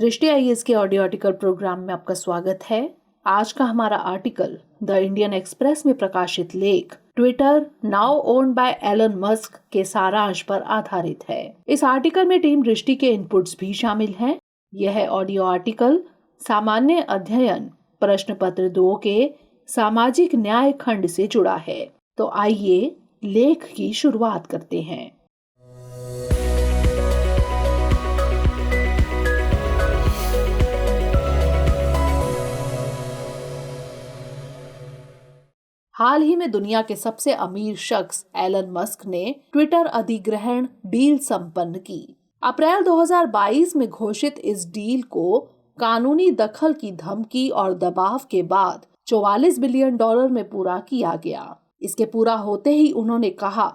दृष्टि आईएएस के audio article programme में आपका स्वागत है। आज का हमारा आर्टिकल द इंडियन एक्सप्रेस में प्रकाशित लेख Twitter now owned by Elon Musk के सारांश पर आधारित है। इस आर्टिकल में टीम दृष्टि के इनपुट्स भी शामिल हैं। यह ऑडियो आर्टिकल सामान्य अध्ययन प्रश्न पत्र 2 के सामाजिक न्याय खंड से जुड़ा है। तो आइए लेख की शुरुआत करते हैं। हाल ही में दुनिया के सबसे अमीर शख्स एलन मस्क ने ट्विटर अधिग्रहण डील संपन्न की। अप्रैल 2022 में घोषित इस डील को कानूनी दखल की धमकी और दबाव के बाद $44 बिलियन में पूरा किया गया। इसके पूरा होते ही उन्होंने कहा,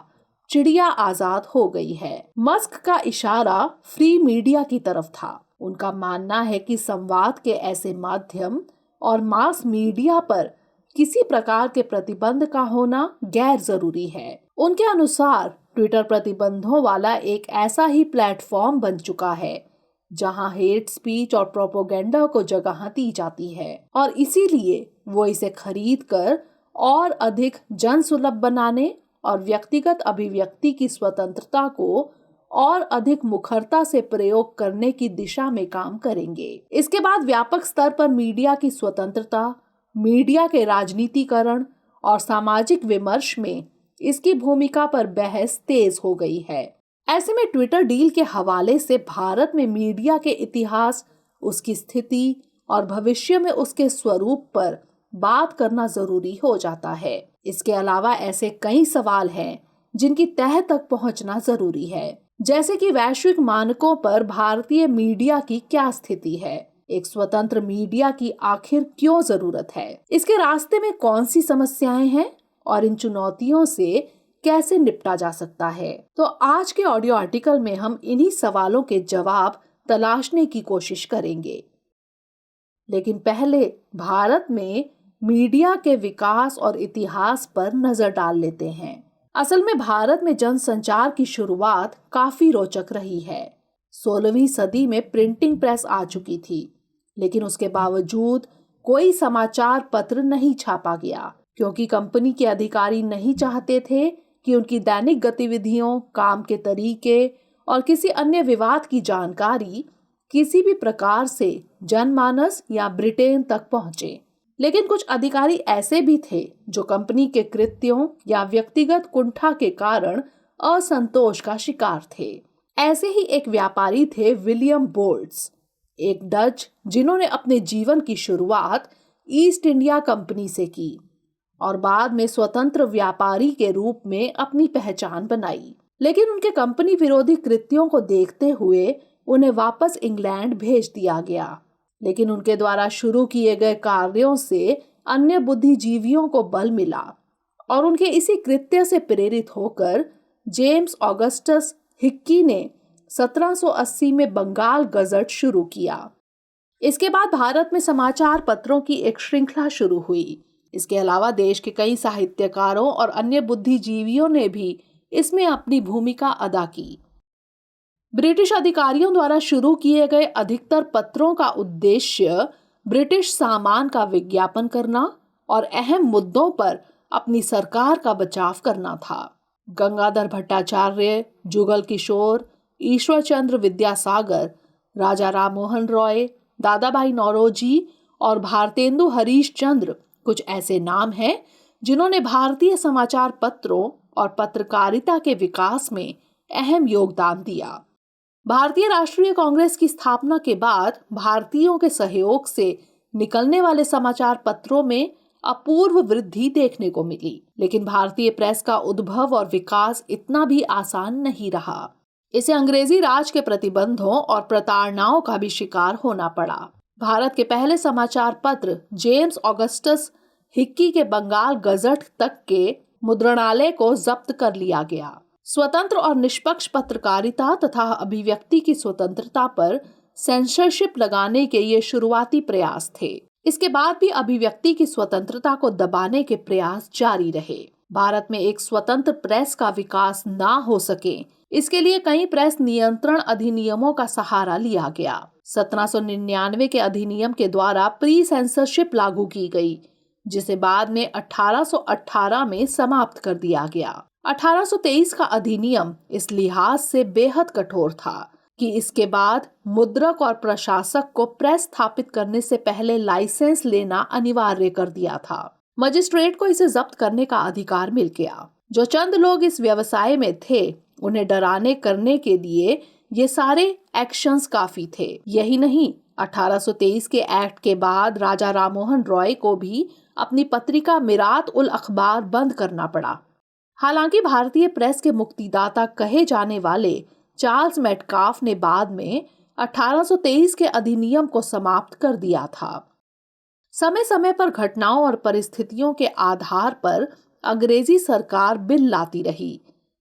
चिड़िया आजाद हो गई है। मस्क का इशारा फ्री मीडिया की तरफ था। उनका मानना है कि संवाद के ऐसे माध्यम और मास मीडिया पर किसी प्रकार के प्रतिबंध का होना गैर जरूरी है। उनके अनुसार ट्विटर प्रतिबंधों वाला एक ऐसा ही प्लेटफॉर्म बन चुका है जहां हेट स्पीच और प्रोपेगेंडा को जगह दी जाती है और इसीलिए वो इसे खरीद कर और अधिक जनसुलभ बनाने और व्यक्तिगत अभिव्यक्ति की स्वतंत्रता को और अधिक मुखरता से प्रयोग करने की दिशा में काम करेंगे। इसके बाद व्यापक स्तर पर मीडिया की स्वतंत्रता, मीडिया के राजनीतिकरण और सामाजिक विमर्श में इसकी भूमिका पर बहस तेज हो गई है। ऐसे में ट्विटर डील के हवाले से भारत में मीडिया के इतिहास, उसकी स्थिति और भविष्य में उसके स्वरूप पर बात करना जरूरी हो जाता है। इसके अलावा ऐसे कई सवाल हैं जिनकी तह तक पहुंचना जरूरी है, जैसे कि वैश्विक मानकों पर भारतीय मीडिया की क्या स्थिति है, एक स्वतंत्र मीडिया की आखिर क्यों जरूरत है, इसके रास्ते में कौन सी समस्याएं हैं और इन चुनौतियों से कैसे निपटा जा सकता है। तो आज के ऑडियो आर्टिकल में हम इन्हीं सवालों के जवाब तलाशने की कोशिश करेंगे। लेकिन पहले भारत में मीडिया के विकास और इतिहास पर नजर डाल लेते हैं। असल में भारत में जनसंचार की शुरुआत काफी रोचक रही है। 16वीं सदी में प्रिंटिंग प्रेस आ चुकी थी, लेकिन उसके बावजूद कोई समाचार पत्र नहीं छापा गया क्योंकि कंपनी के अधिकारी नहीं चाहते थे कि उनकी दैनिक गतिविधियों, काम के तरीके और किसी अन्य विवाद की जानकारी किसी भी प्रकार से जनमानस या ब्रिटेन तक पहुंचे। लेकिन कुछ अधिकारी ऐसे भी थे जो कंपनी के कृत्यों या व्यक्तिगत कुंठा के कारण असंतोष का शिकार थे। ऐसे ही एक व्यापारी थे विलियम बोल्ट्स, एक डच जिन्होंने अपने जीवन की शुरुआत ईस्ट इंडिया कंपनी से की और बाद में स्वतंत्र व्यापारी के रूप में अपनी पहचान बनाई। लेकिन उनके कंपनी विरोधी कृत्यों को देखते हुए उन्हें वापस इंग्लैंड भेज दिया गया। लेकिन उनके द्वारा शुरू किए गए कार्यों से अन्य बुद्धिजीवियों को बल मिला और उनके इसी कृत्य से प्रेरित होकर जेम्स ऑगस्टस हिक्की ने 1780 में बंगाल गजट शुरू किया। इसके बाद भारत में समाचार पत्रों की एक श्रृंखला शुरू हुई। इसके अलावा देश के कई साहित्यकारों और अन्य बुद्धिजीवियों ने भी इसमें अपनी भूमिका अदा की। ब्रिटिश अधिकारियों द्वारा शुरू किए गए अधिकतर पत्रों का उद्देश्य ब्रिटिश सामान का विज्ञापन करना और अहम मुद्दों पर अपनी सरकार का बचाव करना था। गंगाधर भट्टाचार्य, जुगल किशोर, ईश्वर चंद्र विद्यासागर, राजा राम मोहन रॉय, दादाभाई नौरोजी और भारतेंदु हरीश चंद्र कुछ ऐसे नाम हैं जिन्होंने भारतीय समाचार पत्रों और पत्रकारिता के विकास में अहम योगदान दिया। भारतीय राष्ट्रीय कांग्रेस की स्थापना के बाद भारतीयों के सहयोग से निकलने वाले समाचार पत्रों में अपूर्व वृद्धि देखने को मिली। लेकिन भारतीय प्रेस का उद्भव और विकास इतना भी आसान नहीं रहा। इसे अंग्रेजी राज के प्रतिबंधों और प्रताड़नाओं का भी शिकार होना पड़ा। भारत के पहले समाचार पत्र जेम्स ऑगस्टस हिक्की के बंगाल गजट तक के मुद्रणालय को जब्त कर लिया गया। स्वतंत्र और निष्पक्ष पत्रकारिता तथा अभिव्यक्ति की स्वतंत्रता पर सेंसरशिप लगाने के ये शुरुआती प्रयास थे। इसके बाद भी अभिव्यक्ति की स्वतंत्रता को दबाने के प्रयास जारी रहे। भारत में एक स्वतंत्र प्रेस का विकास ना हो सके, इसके लिए कई प्रेस नियंत्रण अधिनियमों का सहारा लिया गया। 1799 के अधिनियम के द्वारा प्री सेंसरशिप लागू की गई, जिसे बाद में 1818 में समाप्त कर दिया गया। 1823 का अधिनियम इस लिहाज से बेहद कठोर था कि इसके बाद मुद्रक और प्रशासक को प्रेस स्थापित करने से पहले लाइसेंस लेना अनिवार्य कर दिया था। मजिस्ट्रेट को इसे जब्त करने का अधिकार मिल गया। जो चंद लोग इस व्यवसाय में थे, उन्हें डराने करने के लिए ये सारे एक्शंस काफी थे। यही नहीं, 1823 के एक्ट के बाद राजा राममोहन रॉय को भी अपनी पत्रिका मिरात उल अखबार बंद करना पड़ा। हालांकि भारतीय प्रेस के मुक्तिदाता कहे जाने वाले चार्ल्स मेटकाफ ने बाद में 1823 के अधिनियम को समाप्त कर दिया था। समय समय पर घटनाओं और परिस्थितियों के आधार पर अंग्रेजी सरकार बिल लाती रही,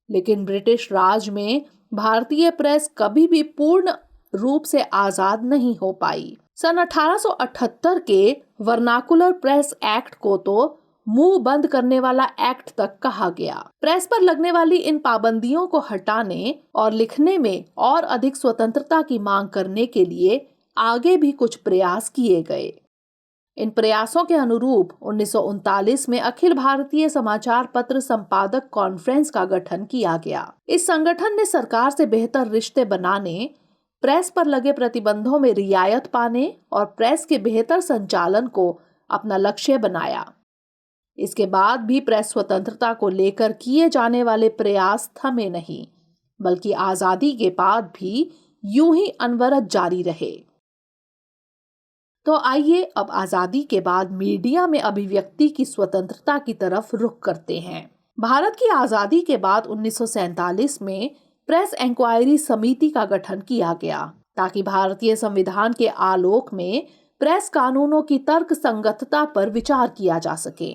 लेकिन ब्रिटिश राज में भारतीय प्रेस कभी भी पूर्ण रूप से आजाद नहीं हो पाई। सन 1878 के वर्नाकुलर प्रेस एक्ट को तो मुंह बंद करने वाला एक्ट तक कहा गया। प्रेस पर लगने वाली इन पाबंदियों को हटाने और लिखने में और अधिक स्वतंत्रता की मांग करने के लिए आगे भी कुछ प्रयास किए गए। इन प्रयासों के अनुरूप 1939 में अखिल भारतीय समाचार पत्र संपादक कॉन्फ्रेंस का गठन किया गया। इस संगठन ने सरकार से बेहतर रिश्ते बनाने, प्रेस पर लगे प्रतिबंधों में रियायत पाने और प्रेस के बेहतर संचालन को अपना लक्ष्य बनाया। इसके बाद भी प्रेस स्वतंत्रता को लेकर किए जाने वाले प्रयास थमे नहीं, बल्कि आजादी के बाद भी यूं ही अनवरत जारी रहे। तो आइए अब आजादी के बाद मीडिया में अभिव्यक्ति की स्वतंत्रता की तरफ रुख करते हैं। भारत की आजादी के बाद 1947 में प्रेस इंक्वायरी समिति का गठन किया गया, ताकि भारतीय संविधान के आलोक में प्रेस कानूनों की तर्क संगतता पर विचार किया जा सके।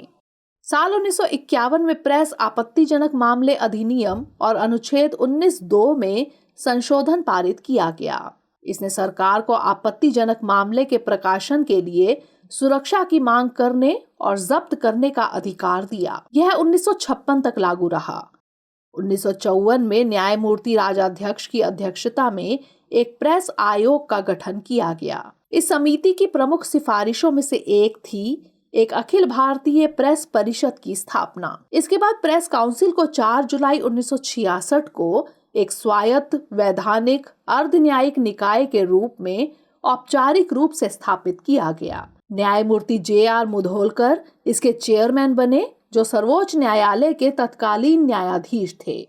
साल 1951 में प्रेस आपत्तिजनक मामले अधिनियम और अनुच्छेद 19(2) में संशोधन पारित किया गया। इसने सरकार को आपत्तिजनक मामले के प्रकाशन के लिए सुरक्षा की मांग करने और जब्त करने का अधिकार दिया। यह 1956 तक लागू रहा। 1954 में न्यायमूर्ति राजाध्यक्ष की अध्यक्षता में एक प्रेस आयोग का गठन किया गया। इस समिति की प्रमुख सिफारिशों में से एक थी एक अखिल भारतीय प्रेस परिषद की स्थापना। इसके बाद प्रेस काउंसिल को 4 जुलाई 1966 को एक स्वायत्त वैधानिक अर्ध न्यायिक निकाय के रूप में औपचारिक रूप से स्थापित किया गया। न्यायमूर्ति J.R. मुधोलकर इसके चेयरमैन बने, जो सर्वोच्च न्यायालय के तत्कालीन न्यायाधीश थे।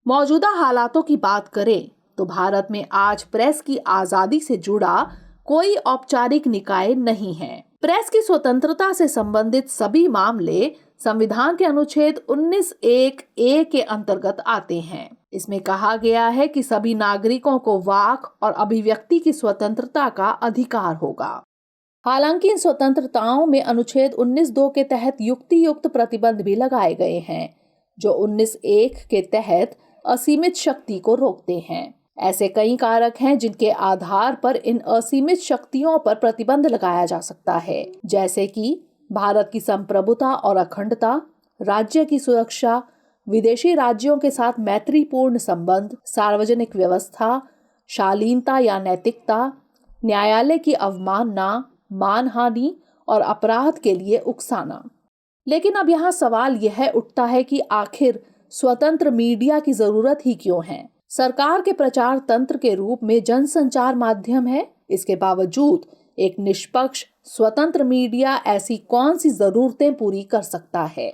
मौजूदा हालातों की बात करें तो भारत में आज प्रेस की आजादी से जुड़ा कोई औपचारिक निकाय नहीं है। प्रेस की स्वतंत्रता से संबंधित सभी मामले संविधान के अनुच्छेद 19(1)(a) के अंतर्गत आते हैं। इसमें कहा गया है कि सभी नागरिकों को वाक और अभिव्यक्ति की स्वतंत्रता का अधिकार होगा। हालांकि इन स्वतंत्रताओं में अनुच्छेद 19(2) के तहत युक्तियुक्त प्रतिबंध भी लगाए गए हैं, जो 19(1) के तहत असीमित शक्ति को रोकते हैं। ऐसे कई कारक हैं जिनके आधार पर इन असीमित शक्तियों पर प्रतिबंध लगाया जा सकता है, जैसे कि भारत की संप्रभुता और अखंडता, राज्य की सुरक्षा, विदेशी राज्यों के साथ मैत्रीपूर्ण संबंध, सार्वजनिक व्यवस्था, शालीनता या नैतिकता, न्यायालय की अवमानना, मानहानि और अपराध के लिए उकसाना। लेकिन अब यहाँ सवाल यह उठता है कि आखिर स्वतंत्र मीडिया की जरूरत ही क्यों है? सरकार के प्रचार तंत्र के रूप में जनसंचार माध्यम है। इसके बावजूद एक निष्पक्ष स्वतंत्र मीडिया ऐसी कौन सी जरूरतें पूरी कर सकता है?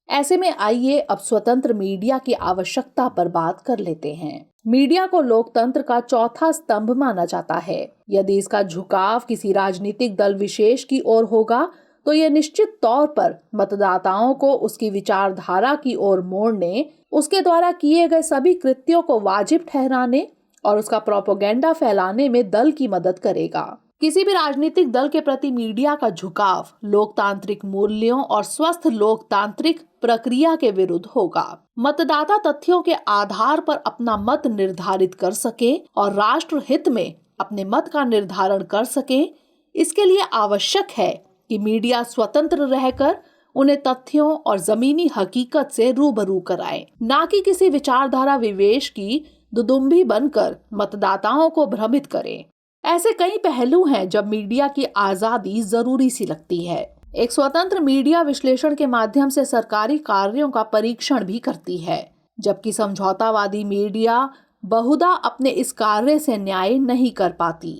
ऐसे में आइए अब स्वतंत्र मीडिया की आवश्यकता पर बात कर लेते हैं। मीडिया को लोकतंत्र का चौथा स्तंभ माना जाता है। यदि इसका झुकाव किसी राजनीतिक दल विशेष की ओर होगा तो यह निश्चित तौर पर मतदाताओं को उसकी विचारधारा की ओर मोड़ने, उसके द्वारा किए गए सभी कृत्यों को वाजिब ठहराने और उसका प्रोपेगेंडा फैलाने में दल की मदद करेगा। किसी भी राजनीतिक दल के प्रति मीडिया का झुकाव लोकतांत्रिक मूल्यों और स्वस्थ लोकतांत्रिक प्रक्रिया के विरुद्ध होगा। मतदाता तथ्यों के आधार पर अपना मत निर्धारित कर सके और राष्ट्र हित में अपने मत का निर्धारण कर सके, इसके लिए आवश्यक है कि मीडिया स्वतंत्र रहकर उन्हें तथ्यों और जमीनी हकीकत से रूबरू कराए, ना कि किसी विचारधारा विवेश की दुदुम्भी बनकर मतदाताओं को भ्रमित करे। ऐसे कई पहलू हैं जब मीडिया की आजादी जरूरी सी लगती है। एक स्वतंत्र मीडिया विश्लेषण के माध्यम से सरकारी कार्यों का परीक्षण भी करती है, जबकि समझौतावादी मीडिया बहुधा अपने इस कार्य से न्याय नहीं कर पाती।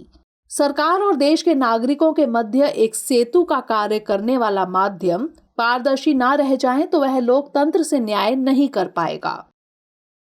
सरकार और देश के नागरिकों के मध्य एक सेतु का कार्य करने वाला माध्यम पारदर्शी ना रह जाए तो वह लोकतंत्र से न्याय नहीं कर पाएगा।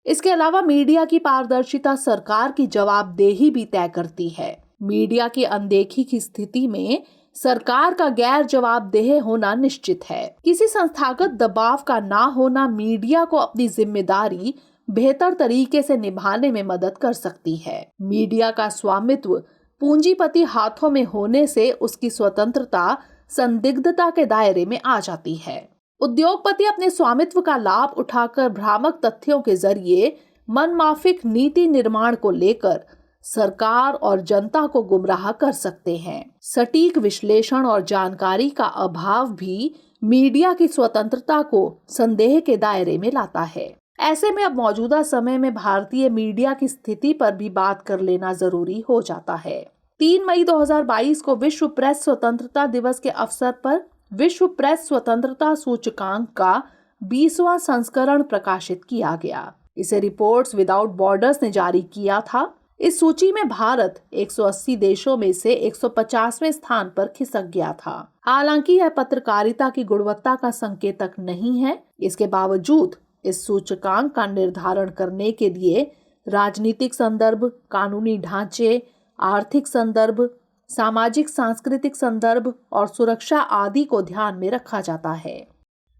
इसके अलावा मीडिया की पारदर्शिता सरकार की जवाबदेही भी तय करती है। मीडिया की अनदेखी की स्थिति में सरकार का गैर जवाबदेह होना निश्चित है। किसी संस्थागत दबाव का ना होना मीडिया को अपनी जिम्मेदारी बेहतर तरीके से निभाने में मदद कर सकती है। मीडिया का स्वामित्व पूंजीपति हाथों में होने से उसकी स्वतंत्रता संदिग्धता के दायरे में आ जाती है। उद्योगपति अपने स्वामित्व का लाभ उठाकर भ्रामक तथ्यों के जरिए मनमाफिक नीति निर्माण को लेकर सरकार और जनता को गुमराह कर सकते हैं। सटीक विश्लेषण और जानकारी का अभाव भी मीडिया की स्वतंत्रता को संदेह के दायरे में लाता है। ऐसे में अब मौजूदा समय में भारतीय मीडिया की स्थिति पर भी बात कर लेना जरूरी हो जाता है। 3 मई 2022 को विश्व प्रेस स्वतंत्रता दिवस के अवसर पर विश्व प्रेस स्वतंत्रता सूचकांक का 20वां संस्करण प्रकाशित किया गया। इसे रिपोर्ट्स विदाउट बॉर्डर्स ने जारी किया था। इस सूची में भारत 180 देशों में से 150वें स्थान पर खिसक गया था। हालांकि यह पत्रकारिता की गुणवत्ता का संकेतक नहीं है। इसके बावजूद इस सूचकांक का निर्धारण करने के लिए राजनीतिक संदर्भ, कानूनी ढांचे, आर्थिक संदर्भ, सामाजिक सांस्कृतिक संदर्भ और सुरक्षा आदि को ध्यान में रखा जाता है।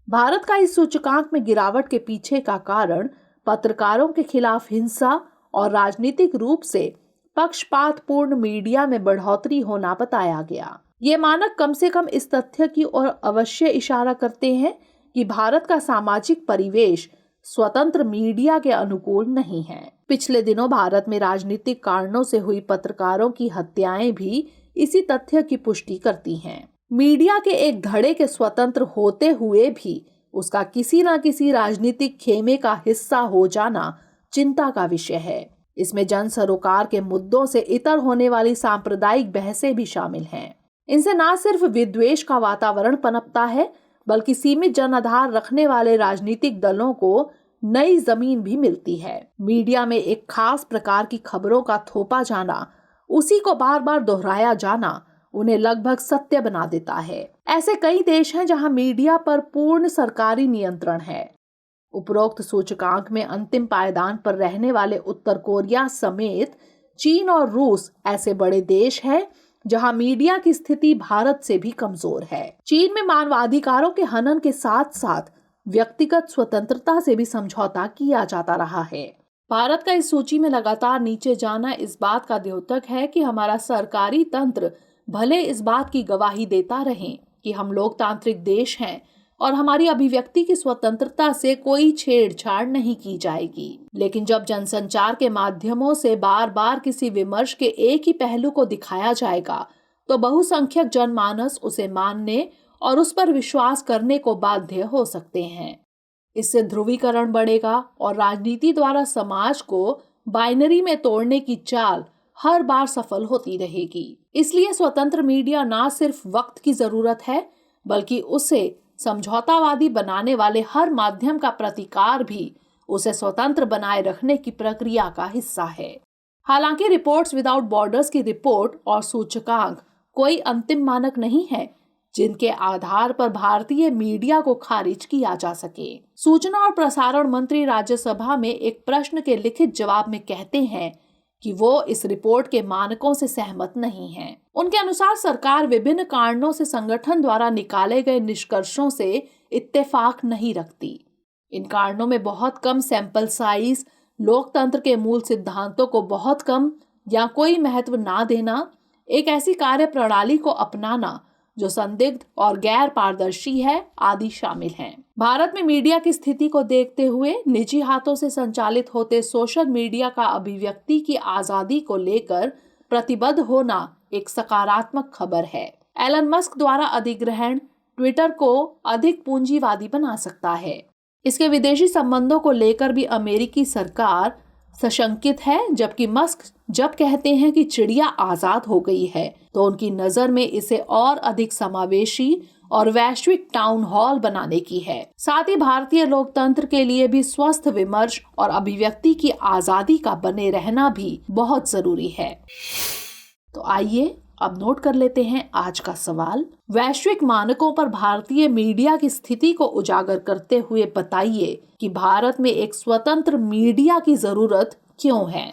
भारत का इस सूचकांक में गिरावट के पीछे का कारण पत्रकारों के खिलाफ हिंसा और राजनीतिक रूप से पक्षपातपूर्ण मीडिया में बढ़ोतरी होना बताया गया। ये मानक कम से कम इस तथ्य की ओर अवश्य इशारा करते हैं कि भारत का सामाजिक परिवेश स्वतंत्र मीडिया के अनुकूल नहीं है। पिछले दिनों भारत में राजनीतिक कारणों से हुई पत्रकारों की हत्याएं भी इसी तथ्य की पुष्टि करती हैं। मीडिया के एक धड़े के स्वतंत्र होते हुए भी उसका किसी न किसी राजनीतिक खेमे का हिस्सा हो जाना चिंता का विषय है। इसमें जन सरोकार के मुद्दों से इतर होने वाली सांप्रदायिक बहसें भी शामिल हैं। इनसे न सिर्फ विद्वेष का वातावरण पनपता है, बल्कि सीमित जनाधार रखने वाले राजनीतिक दलों को नई जमीन भी मिलती है। मीडिया में एक खास प्रकार की खबरों का थोपा जाना, उसी को बार बार दोहराया जाना उन्हें लगभग सत्य बना देता है। ऐसे कई देश हैं जहां मीडिया पर पूर्ण सरकारी नियंत्रण है। उपरोक्त सूचकांक में अंतिम पायदान पर रहने वाले उत्तर कोरिया समेत चीन और रूस ऐसे बड़े देश हैं जहां मीडिया की स्थिति भारत से भी कमजोर है। चीन में मानवाधिकारों के हनन के साथ साथ व्यक्तिगत स्वतंत्रता से भी समझौता किया जाता रहा है। भारत का इस सूची में लगातार नीचे जाना इस बात का द्योतक है कि हमारा सरकारी तंत्र भले इस बात की गवाही देता रहे कि हम लोकतांत्रिक देश हैं और हमारी अभिव्यक्ति की स्वतंत्रता से कोई छेड़छाड़ नहीं की जाएगी, लेकिन जब जनसंचार के माध्यमों से बार बार किसी विमर्श के एक ही पहलू को दिखाया जाएगा तो बहुसंख्यक जनमानस उसे मानने और उस पर विश्वास करने को बाध्य हो सकते हैं। इससे ध्रुवीकरण बढ़ेगा और राजनीति द्वारा समाज को बाइनरी में तोड़ने की चाल हर बार सफल होती रहेगी। इसलिए स्वतंत्र मीडिया न सिर्फ वक्त की जरूरत है, बल्कि उसे समझौतावादी बनाने वाले हर माध्यम का प्रतिकार भी उसे स्वतंत्र बनाए रखने की प्रक्रिया का हिस्सा है। हालांकि रिपोर्ट्स विदाउट बॉर्डर्स की रिपोर्ट और सूचकांक कोई अंतिम मानक नहीं है जिनके आधार पर भारतीय मीडिया को खारिज किया जा सके। सूचना और प्रसारण मंत्री राज्यसभा में एक प्रश्न के लिखित जवाब में कहते हैं कि वो इस रिपोर्ट के मानकों से सहमत नहीं हैं। उनके अनुसार सरकार विभिन्न कारणों से संगठन द्वारा निकाले गए निष्कर्षों से इत्तेफाक नहीं रखती। इन कारणों में बहुत कम सैंपल साइज, लोकतंत्र के मूल सिद्धांतों को बहुत कम या कोई महत्व ना देना, एक ऐसी कार्य प्रणाली को अपनाना जो संदिग्ध और गैर पारदर्शी है आदि शामिल हैं। भारत में मीडिया की स्थिति को देखते हुए निजी हाथों से संचालित होते सोशल मीडिया का अभिव्यक्ति की आजादी को लेकर प्रतिबद्ध होना एक सकारात्मक खबर है। एलन मस्क द्वारा अधिग्रहण ट्विटर को अधिक पूंजीवादी बना सकता है। इसके विदेशी संबंधों को लेकर भी अमेरिकी सरकार सशंकित है, जबकि मस्क जब कहते हैं कि चिड़िया आजाद हो गई है तो उनकी नजर में इसे और अधिक समावेशी और वैश्विक टाउन हॉल बनाने की है। साथ ही भारतीय लोकतंत्र के लिए भी स्वस्थ विमर्श और अभिव्यक्ति की आजादी का बने रहना भी बहुत जरूरी है। तो आइए अब नोट कर लेते हैं आज का सवाल। वैश्विक मानकों पर भारतीय मीडिया की स्थिति को उजागर करते हुए बताइए कि भारत में एक स्वतंत्र मीडिया की जरूरत क्यों है।